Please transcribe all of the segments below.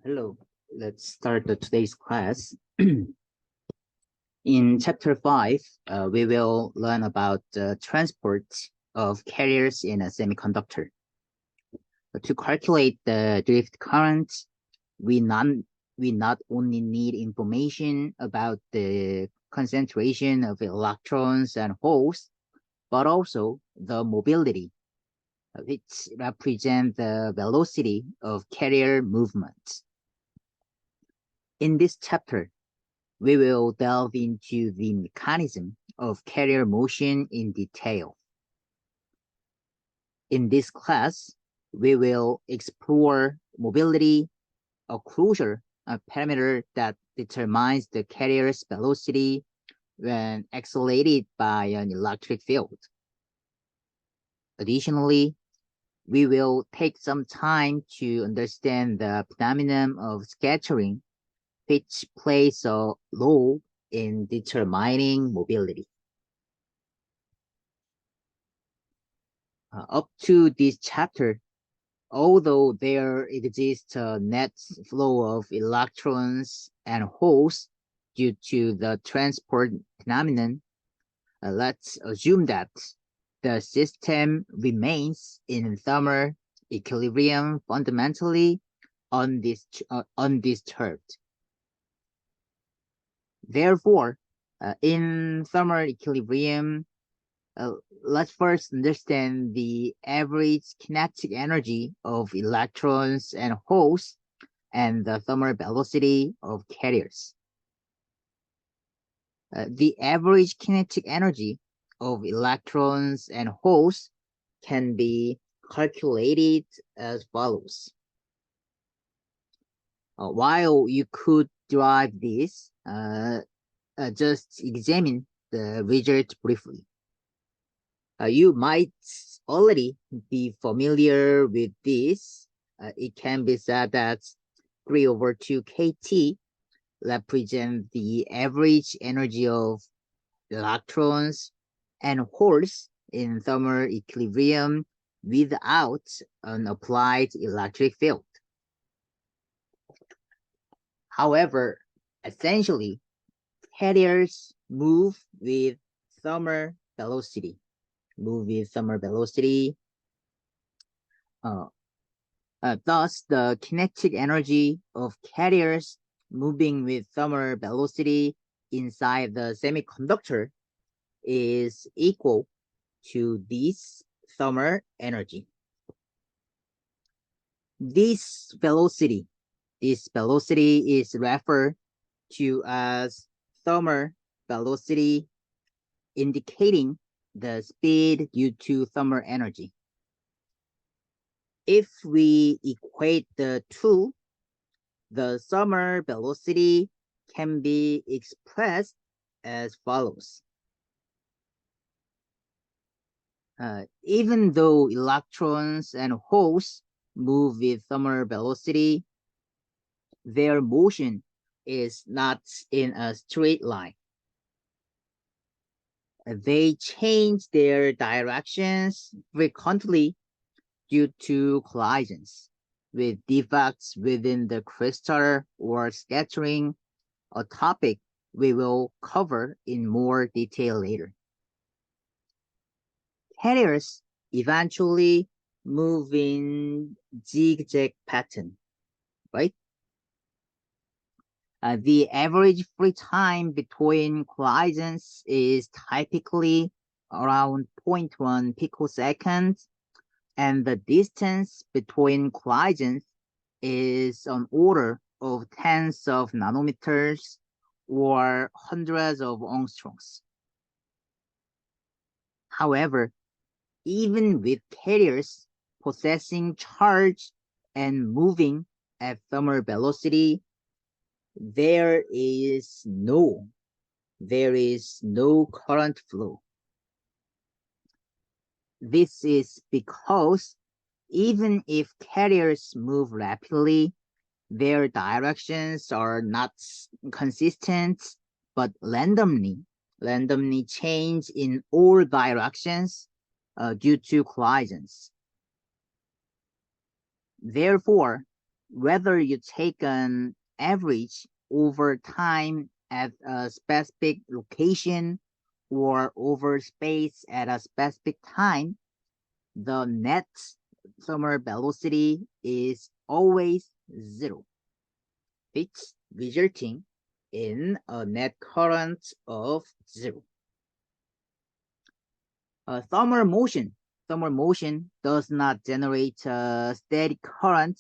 Hello, let's start today's class. In chapter 5, we will learn about the transport of carriers in a semiconductor. To calculate the drift current, we not only need information about the concentration of electrons and holes, but also the mobility, which represent the velocity of carrier movement. In this chapter, we will delve into the mechanism of carrier motion in detail. In this class, we will explore mobility, a crucial parameter that determines the carrier's velocity when accelerated by an electric field. Additionally, we will take some time to understand the phenomenon of scattering, which plays a role in determining mobility. Up to this chapter, although there exists a net flow of electrons and holes due to the transport phenomenon, let's assume that the system remains in thermal equilibrium fundamentally undisturbed. Therefore, in thermal equilibrium, let's first understand the average kinetic energy of electrons and holes and the thermal velocity of carriers. The average kinetic energy of electrons and holes can be calculated as follows. While you could derive this, just examine the result briefly. You might already be familiar with this. It can be said that 3 over 2 kT represents the average energy of electrons and holes in thermal equilibrium without an applied electric field. However, essentially, carriers move with thermal velocity. Thus, the kinetic energy of carriers moving with thermal velocity inside the semiconductor is equal to this thermal energy. This velocity is referred to as thermal velocity, indicating the speed due to thermal energy. If we equate the two, the thermal velocity can be expressed as follows. Even though electrons and holes move with thermal velocity, their motion is not in a straight line. They change their directions frequently due to collisions with defects within the crystal or scattering, a topic we will cover in more detail later. Carriers eventually move in zigzag pattern, right? The average free time between collisions is typically around 0.1 picoseconds, and the distance between collisions is on order of tens of nanometers or hundreds of angstroms. However, even with carriers possessing charge and moving at thermal velocity, there is no current flow. This is because even if carriers move rapidly, their directions are not consistent, but randomly change in all directions due to collisions. Therefore, whether you take an average over time at a specific location or over space at a specific time, the net thermal velocity is always zero, it's resulting in a net current of zero. Thermal motion does not generate a steady current,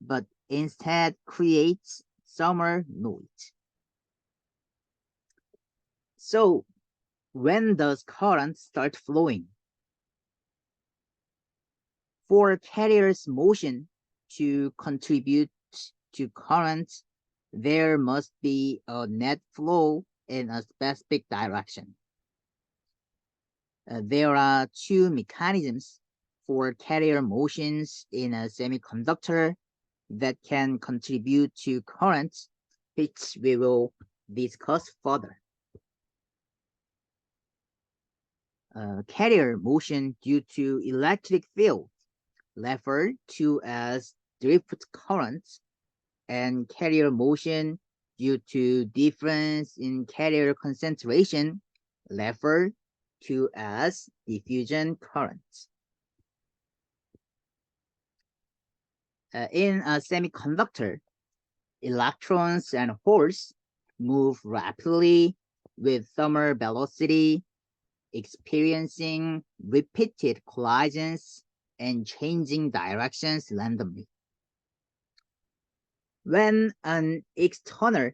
but instead creates thermal noise. So when does current start flowing? For carrier's motion to contribute to current, there must be a net flow in a specific direction. There are two mechanisms for carrier motions in a semiconductor that can contribute to current, which we will discuss further. Carrier motion due to electric field, referred to as drift current, and carrier motion due to difference in carrier concentration, referred to as diffusion current. In a semiconductor, electrons and holes move rapidly with thermal velocity, experiencing repeated collisions and changing directions randomly. When an external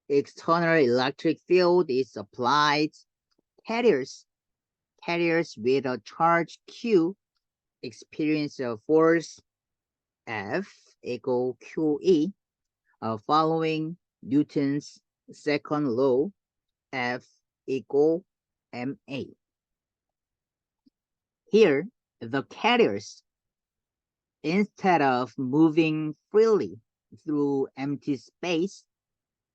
electric field is applied, carriers with a charge Q experience a force F equal QE, following Newton's second law, F equal MA. Here, the carriers, instead of moving freely through empty space,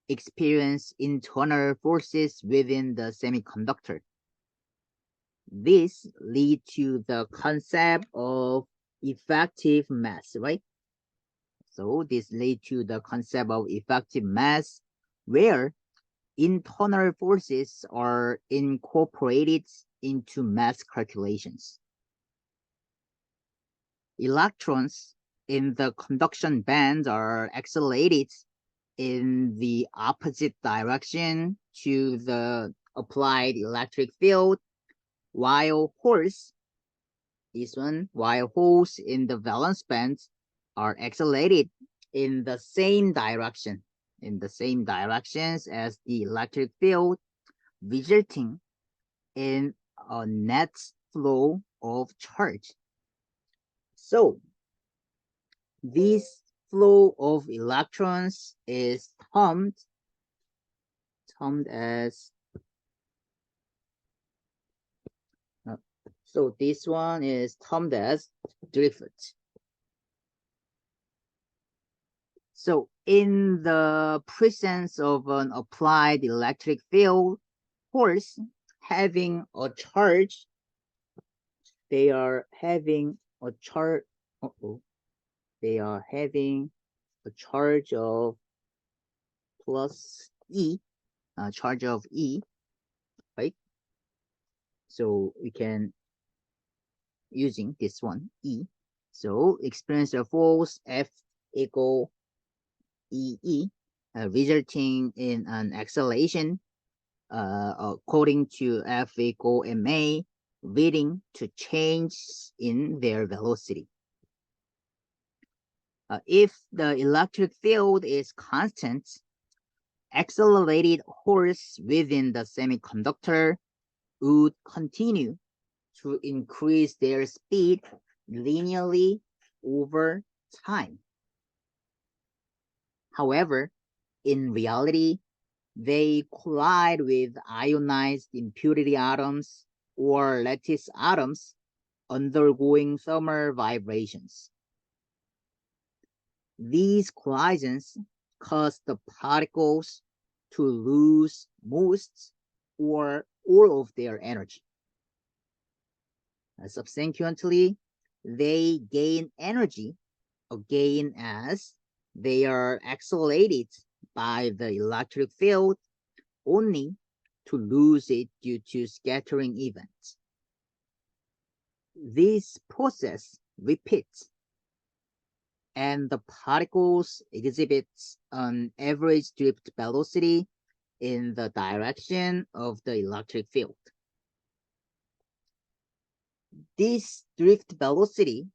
experience internal forces within the semiconductor. This leads to the concept of effective mass, right? So this leads to the concept of effective mass, where internal forces are incorporated into mass calculations. Electrons in the conduction band are accelerated in the opposite direction to the applied electric field, while holes in the valence band are accelerated in the same directions as the electric field, resulting in a net flow of charge. So this flow of electrons is termed as so this one is termed as drift. So in the presence of an applied electric field, holes having a charge, they are having a charge of plus E, charge of E, right? So we can using this one E. So experience a force F equal EE, resulting in an acceleration according to F equal MA, leading to change in their velocity. If the electric field is constant, accelerated holes within the semiconductor would continue to increase their speed linearly over time. However, in reality, they collide with ionized impurity atoms or lattice atoms undergoing thermal vibrations. These collisions cause the particles to lose most or all of their energy. Subsequently, they gain energy again as They are accelerated by the electric field only to lose it due to scattering events. This process repeats, and the particles exhibits an average drift velocity in the direction of the electric field. This drift velocity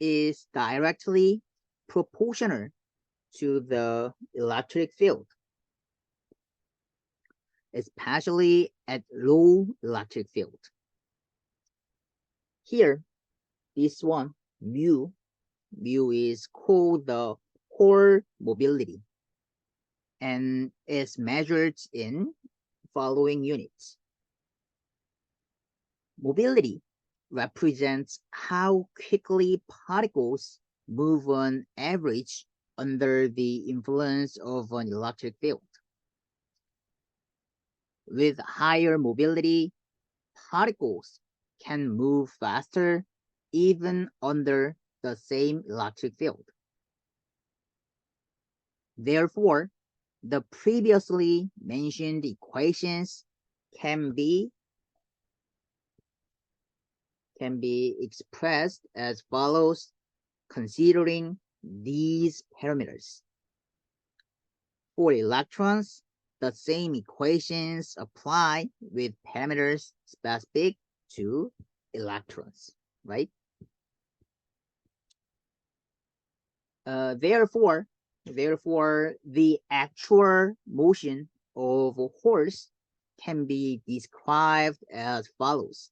is directly proportional to the electric field, especially at low electric field. Here, this one, mu is called the Hall mobility and is measured in following units. Mobility represents how quickly particles move on average under the influence of an electric field. With higher mobility, particles can move faster even under the same electric field. Therefore, the previously mentioned equations can be expressed as follows, considering these parameters. For electrons, the same equations apply with parameters specific to electrons, right? Therefore, the actual motion of a horse can be described as follows.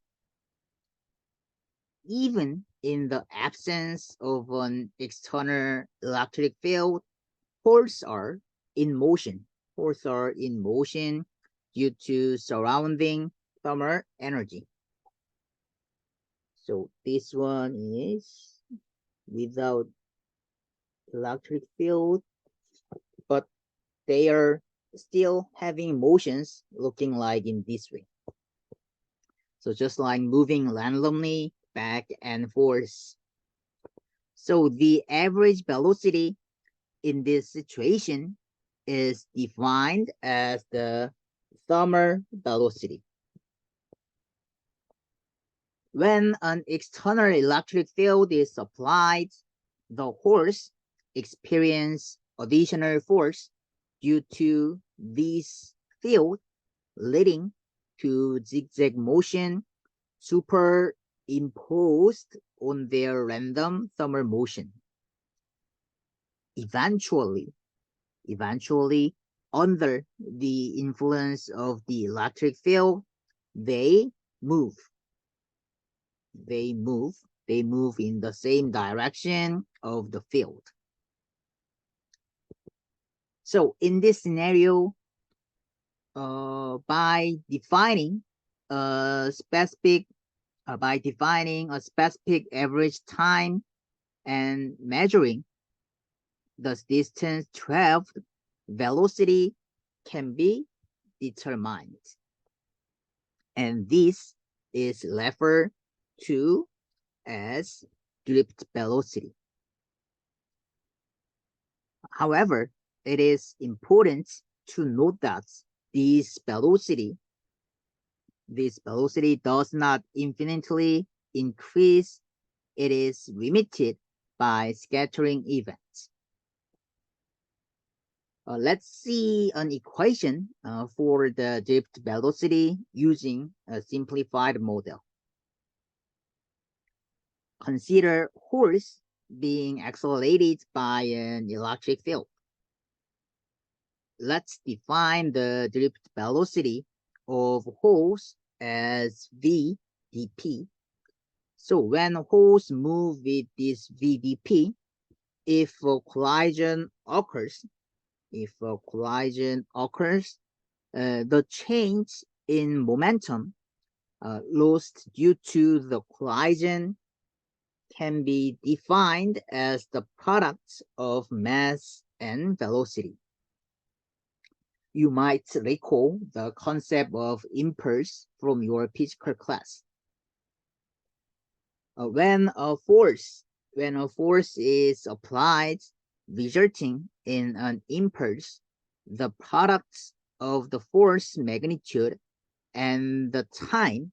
Even in the absence of an external electric field, horses are in motion. Horses are in motion due to surrounding thermal energy. So this one is without electric field, but they are still having motions looking like in this way. So just like moving randomly back and forth. So the average velocity in this situation is defined as the thermal velocity. When an external electric field is applied, the horse experiences additional force due to this field, leading to zigzag motion superimposed on their random thermal motion. Eventually, under the influence of the electric field, they move in the same direction of the field. So in this scenario, by defining a specific average time and measuring the distance traveled, velocity can be determined, and this is referred to as drift velocity. However, it is important to note that this velocity does not infinitely increase. It is limited by scattering events. Let's see an equation for the drift velocity using a simplified model. Consider horse being accelerated by an electric field. Let's define the drift velocity of horse as v dp. So when horse move with this v dp, if a collision occurs, the change in momentum lost due to the collision can be defined as the product of mass and velocity. You might recall the concept of impulse from your physical class. When a force is applied, resulting in an impulse, the products of the force magnitude and the time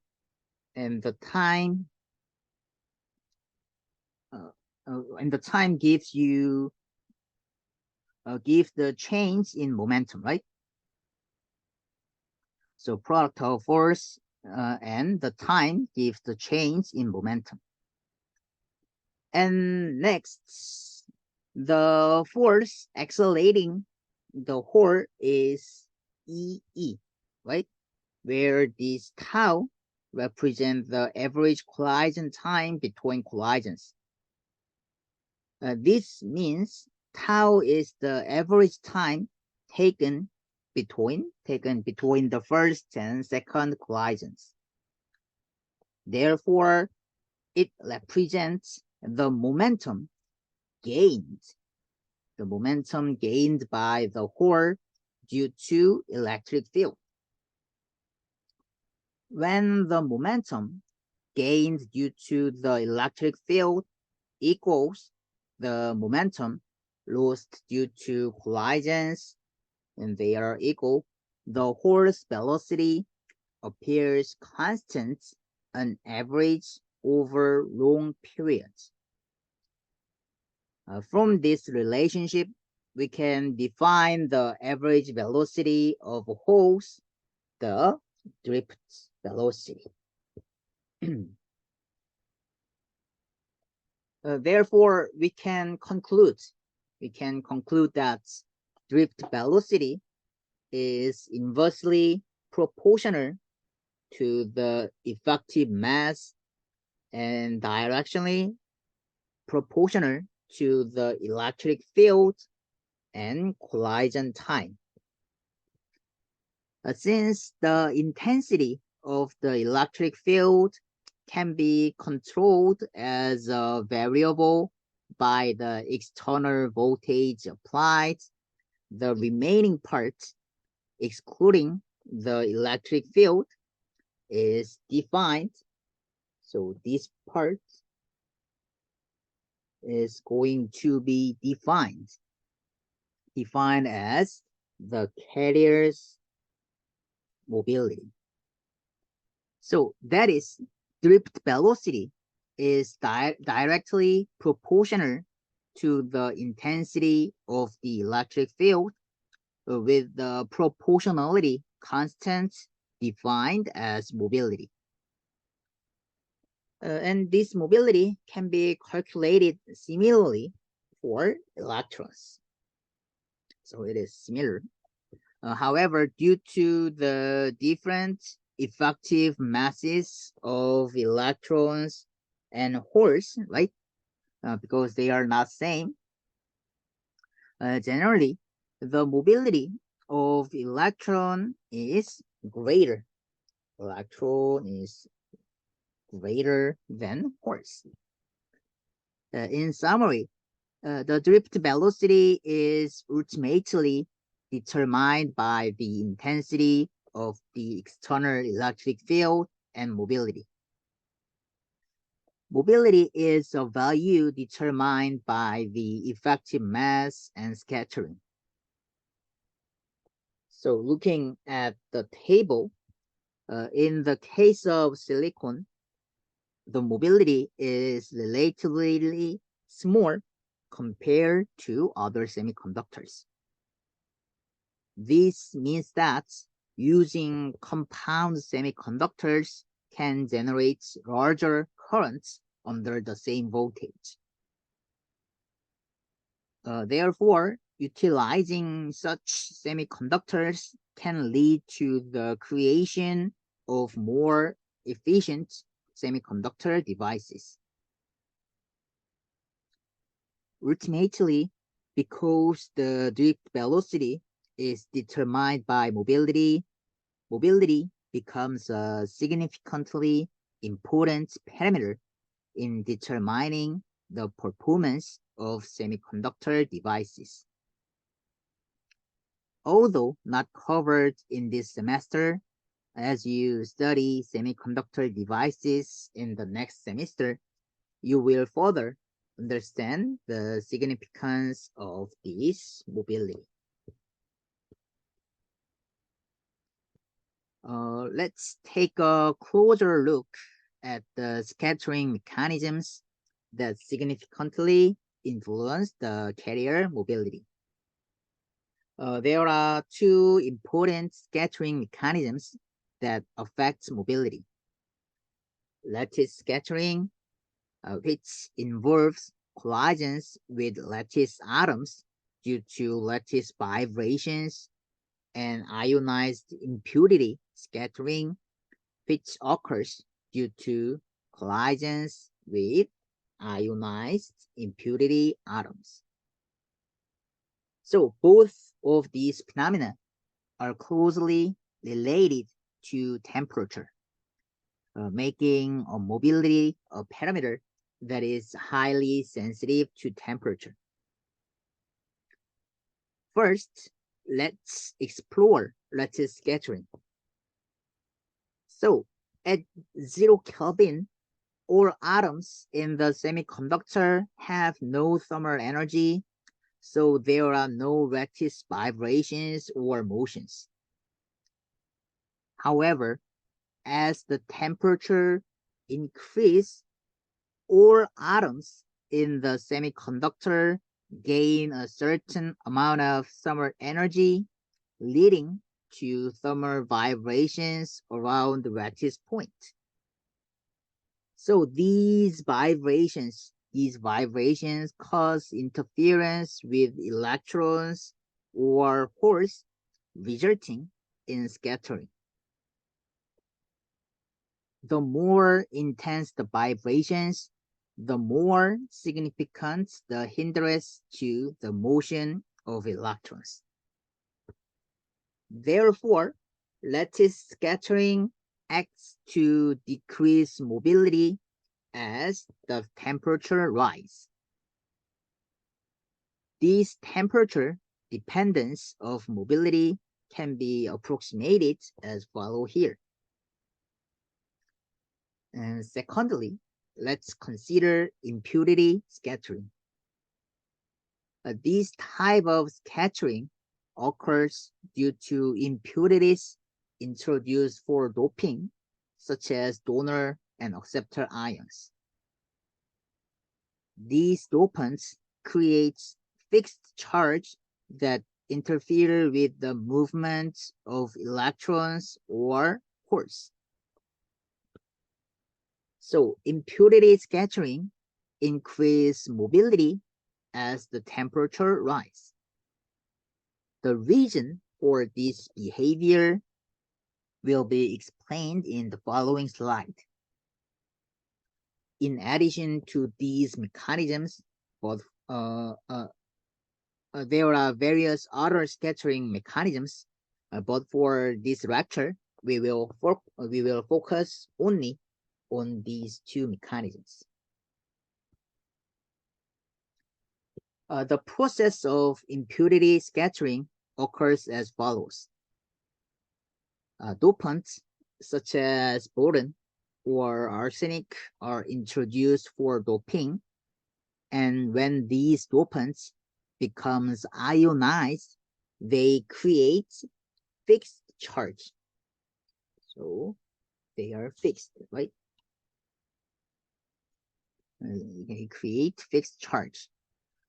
and the time gives you gives the change in momentum, right? So product of force and the time gives the change in momentum. And next, the force accelerating the whole is EE, right? Where this tau represent the average collision time between collisions. This means tau is the average time taken between the first and second collisions. Therefore, it represents the momentum gained by the whole due to electric field. When the momentum gained due to the electric field equals the momentum lost due to collisions, and they are equal, the whole's velocity appears constant on average over long periods. From this relationship, we can define the average velocity of holes, the drift velocity. Therefore, we can conclude that drift velocity is inversely proportional to the effective mass and directionally proportional to the electric field and collision time. Since the intensity of the electric field can be controlled as a variable by the external voltage applied, the remaining part, excluding the electric field, is defined. So this part is going to be defined as the carrier's mobility. So that is, drift velocity is directly proportional to the intensity of the electric field, with the proportionality constant defined as mobility. And this mobility can be calculated similarly for electrons. So it is similar. However, due to the different effective masses of electrons and holes, right? Because they are not same. Generally, the mobility of electron is greater. Electron is greater than holes. In summary, the drift velocity is ultimately determined by the intensity of the external electric field and mobility. Mobility is a value determined by the effective mass and scattering. So looking at the table, in the case of silicon, the mobility is relatively small compared to other semiconductors. This means that using compound semiconductors can generate larger currents under the same voltage. Therefore, utilizing such semiconductors can lead to the creation of more efficient semiconductor devices. Ultimately, because the drift velocity is determined by mobility, mobility becomes a significantly important parameter in determining the performance of semiconductor devices. Although not covered in this semester, as you study semiconductor devices in the next semester, you will further understand the significance of this mobility. Let's take a closer look at the scattering mechanisms that significantly influence the carrier mobility. There are two important scattering mechanisms that affect mobility. Lattice scattering, which involves collisions with lattice atoms due to lattice vibrations, and ionized impurity scattering, which occurs due to collisions with ionized impurity atoms. So both of these phenomena are closely related to temperature, making a mobility a parameter that is highly sensitive to temperature. First, let's explore lattice scattering. So at 0 Kelvin, all atoms in the semiconductor have no thermal energy, so there are no lattice vibrations or motions. However, as the temperature increases, all atoms in the semiconductor gain a certain amount of thermal energy, leading to thermal vibrations around the lattice point. So these vibrations cause interference with electrons or holes, resulting in scattering. The more intense the vibrations, the more significant the hindrance to the motion of electrons. Therefore, lattice scattering acts to decrease mobility as the temperature rises. This temperature dependence of mobility can be approximated as follows here. And secondly, let's consider impurity scattering. This type of scattering occurs due to impurities introduced for doping, such as donor and acceptor ions. These dopants create fixed charge that interfere with the movement of electrons or holes. So impurity scattering increase mobility as the temperature rises. The reason for this behavior will be explained in the following slide. In addition to these mechanisms, there are various other scattering mechanisms, but for this lecture, we will focus only on these two mechanisms. The process of impurity scattering occurs as follows. Dopants such as boron or arsenic are introduced for doping, and when these dopants becomes ionized, they create fixed charge. So they are fixed, right? They create fixed charge.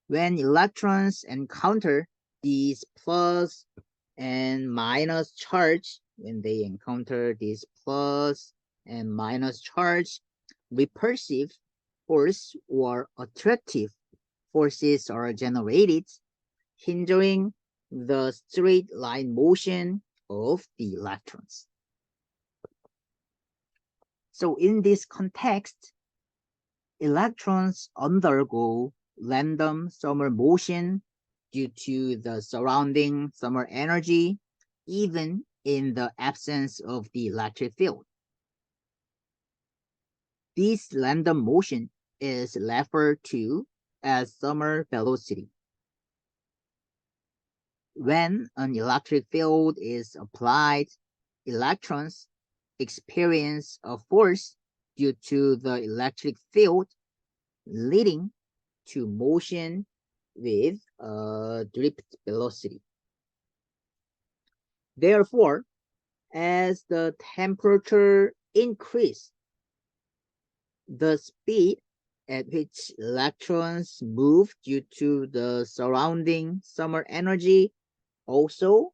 When electrons encounter these plus and minus charge, when they encounter this plus and minus charge, repulsive force or attractive forces are generated, hindering the straight line motion of the electrons. So in this context, electrons undergo random thermal motion due to the surrounding thermal energy, even in the absence of the electric field. This random motion is referred to as thermal velocity. When an electric field is applied, electrons experience a force due to the electric field, leading to motion with drift velocity. Therefore, as the temperature increases, the speed at which electrons move due to the surrounding summer energy also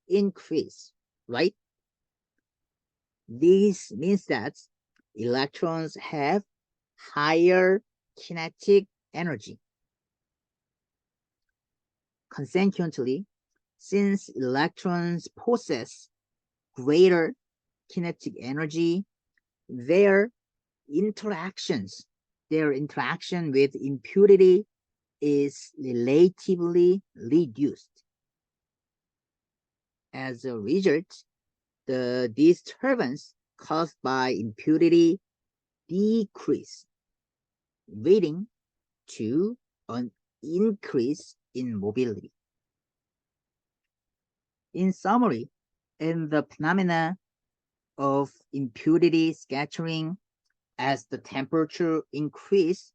increase, right? This means that electrons have higher kinetic energy. Consequently, since electrons possess greater kinetic energy, their interaction with impurity is relatively reduced. As a result, the disturbance caused by impurity decrease, leading to an increase in mobility. In summary, in the phenomena of impurity scattering, as the temperature increases,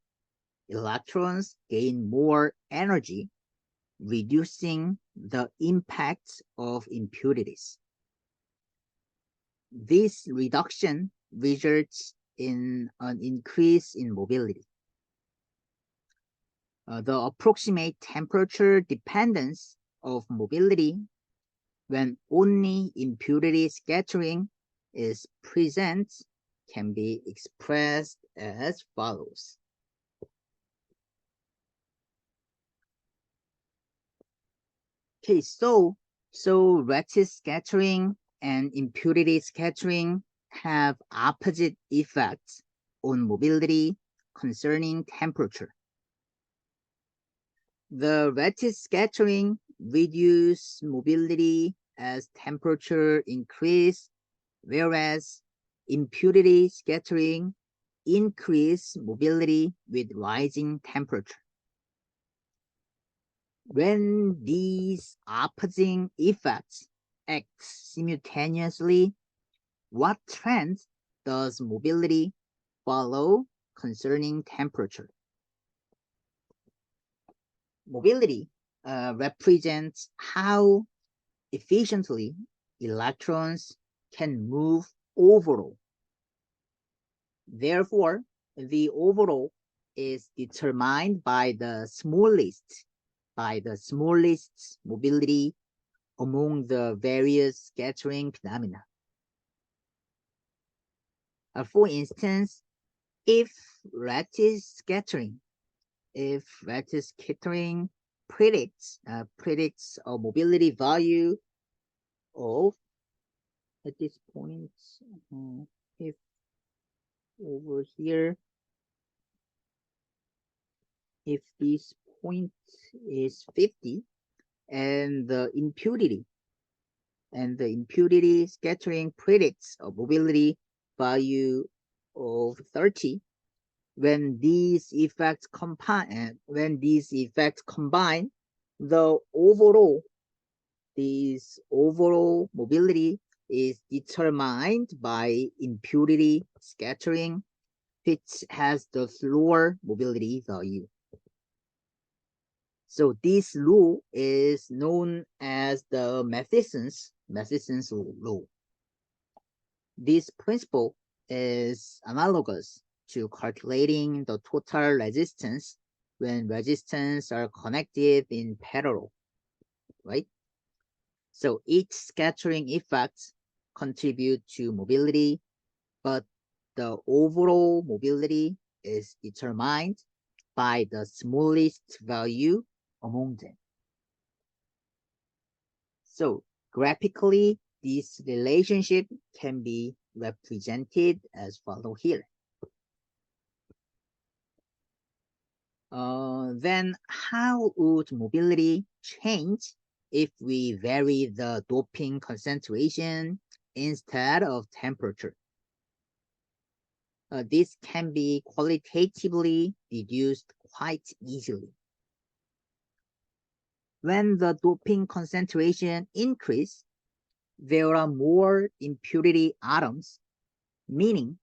electrons gain more energy, reducing the impact of impurities. This reduction results in an increase in mobility. The approximate temperature dependence of mobility when only impurity scattering is present can be expressed as follows. Okay, so lattice scattering and impurity scattering have opposite effects on mobility concerning temperature. The lattice scattering reduces mobility as temperature increase, whereas impurity scattering increase mobility with rising temperature. When these opposing effects act simultaneously, what trends does mobility follow concerning temperature? Mobility represents how efficiently electrons can move overall. Therefore, the overall is determined by the smallest mobility among the various scattering phenomena. For instance, if lattice scattering predicts a mobility value of, at this point, if over here, if this point is 50 and the impurity scattering predicts a mobility value of 30, when these effects combine, the overall mobility is determined by impurity scattering, which has the lower mobility value. So this rule is known as the Matheson's law. This principle is analogous to calculating the total resistance when resistance are connected in parallel, right? So each scattering effect contribute to mobility, but the overall mobility is determined by the smallest value among them. So graphically, this relationship can be represented as follow here. Then how would mobility change if we vary the doping concentration instead of temperature? This can be qualitatively deduced quite easily. When the doping concentration increases, there are more impurity atoms, meaning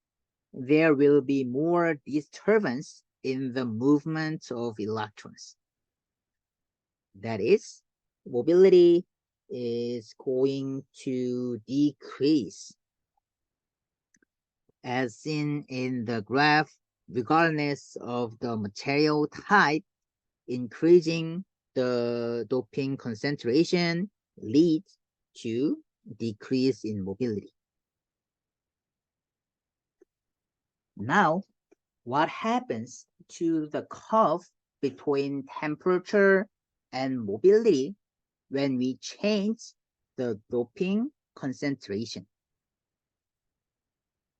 there will be more disturbance in the movement of electrons. That is, mobility is going to decrease. As seen in the graph, regardless of the material type, increasing the doping concentration leads to decrease in mobility. Now, what happens to the curve between temperature and mobility when we change the doping concentration?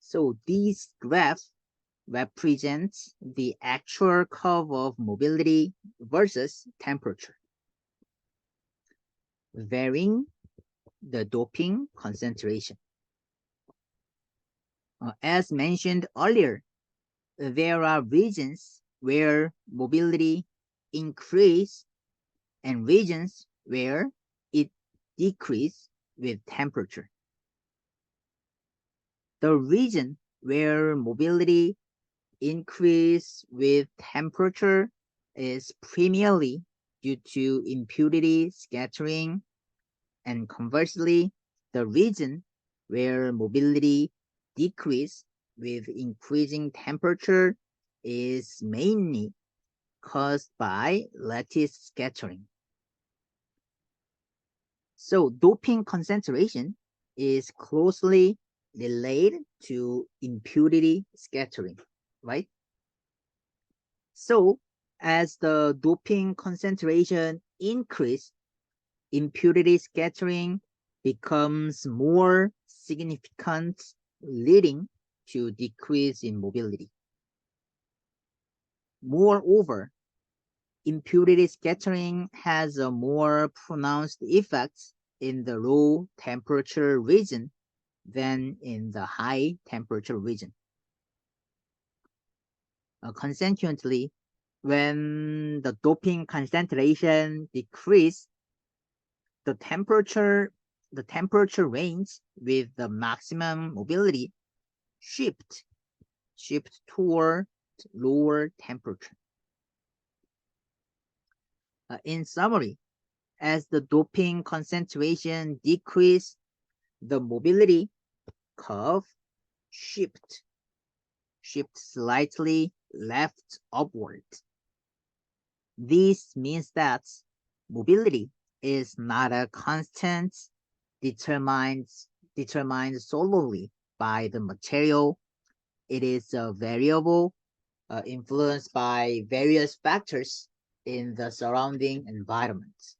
So these graphs represent the actual curve of mobility versus temperature, varying the doping concentration. As mentioned earlier, there are regions where mobility increase and regions where it decrease with temperature. The region where mobility increase with temperature is primarily due to impurity scattering, and conversely, the region where mobility decrease with increasing temperature is mainly caused by lattice scattering. So doping concentration is closely related to impurity scattering, right? So as the doping concentration increase, impurity scattering becomes more significant, leading to decrease in mobility. Moreover, impurity scattering has a more pronounced effect in the low temperature region than in the high temperature region. Consequently, when the doping concentration decreases, the temperature range with the maximum mobility shift toward lower temperature. In summary, as the doping concentration decrease, the mobility curve shift slightly left upward. This means that mobility is not a constant determined solely by the material. It is a variable influenced by various factors in the surrounding environment.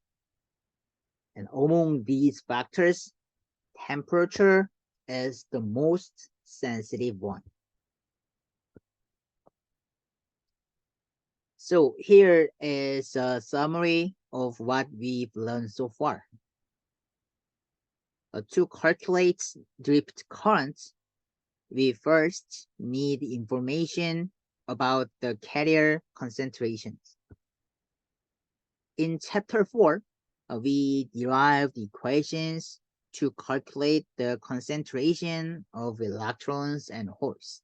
And among these factors, temperature is the most sensitive one. So here is a summary of what we've learned so far. To calculate drift currents, we first need information about the carrier concentrations. In chapter 4, we derived equations to calculate the concentration of electrons and holes.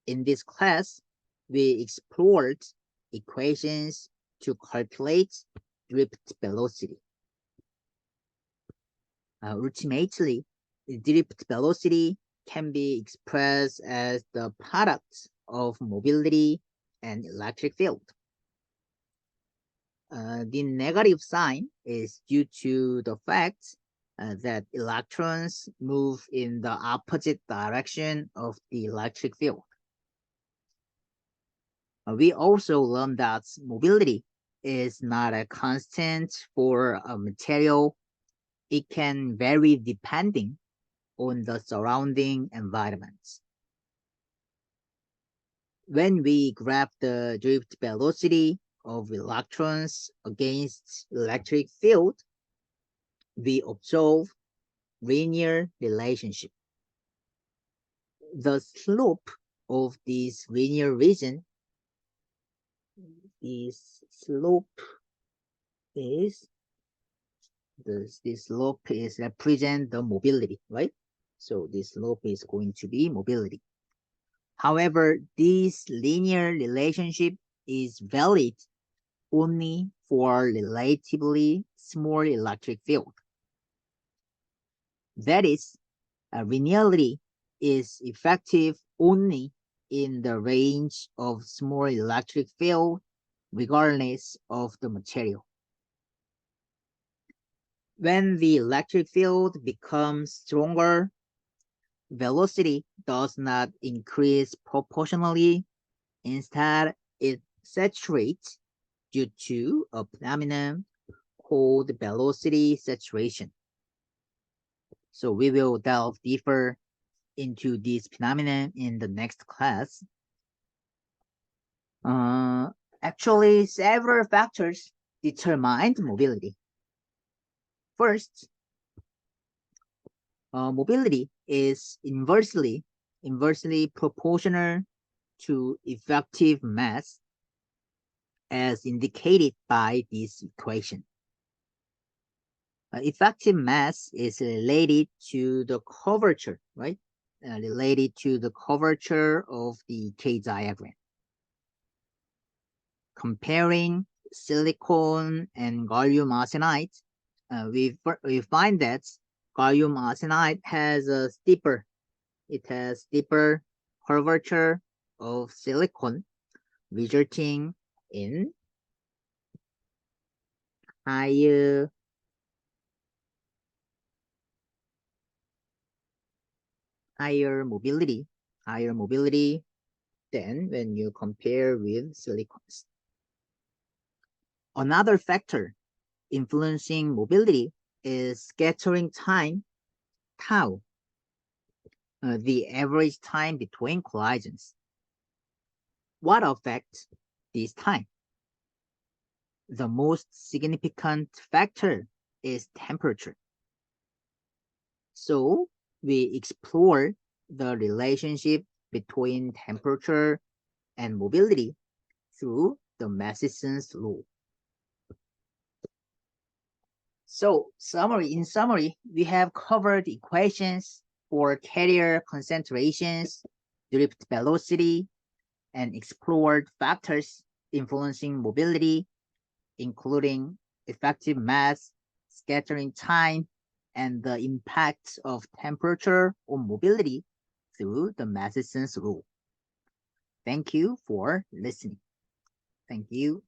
In this class, we explored equations to calculate drift velocity. Ultimately, drift velocity can be expressed as the product of mobility and electric field. The negative sign is due to the fact that electrons move in the opposite direction of the electric field. We also learned that mobility is not a constant for a material. It can vary depending on the surrounding environments. When we graph the drift velocity of electrons against electric field, we observe linear relationship. The slope of this linear region, this slope is represent the mobility, right? So this slope is going to be mobility. However, this linear relationship is valid only for relatively small electric field. That is, linearity is effective only in the range of small electric field regardless of the material. When the electric field becomes stronger, velocity does not increase proportionally. Instead, it saturates due to a phenomenon called velocity saturation. So we will delve deeper into this phenomenon in the next class. Actually, several factors determine mobility. First, mobility is inversely proportional to effective mass as indicated by this equation. Effective mass is related to the curvature, right? Related to the curvature of the K diagram. Comparing silicon and gallium arsenide, we find that gallium arsenide has a steeper curvature of silicon, resulting in higher mobility than when you compare with silicons. Another factor influencing mobility is scattering time, tau, the average time between collisions. What affects this time? The most significant factor is temperature. So we explore the relationship between temperature and mobility through the Matheson's law. So in summary, we have covered equations for carrier concentrations, drift velocity, and explored factors influencing mobility, including effective mass, scattering time, and the impact of temperature on mobility through the Matheson's rule. Thank you for listening. Thank you.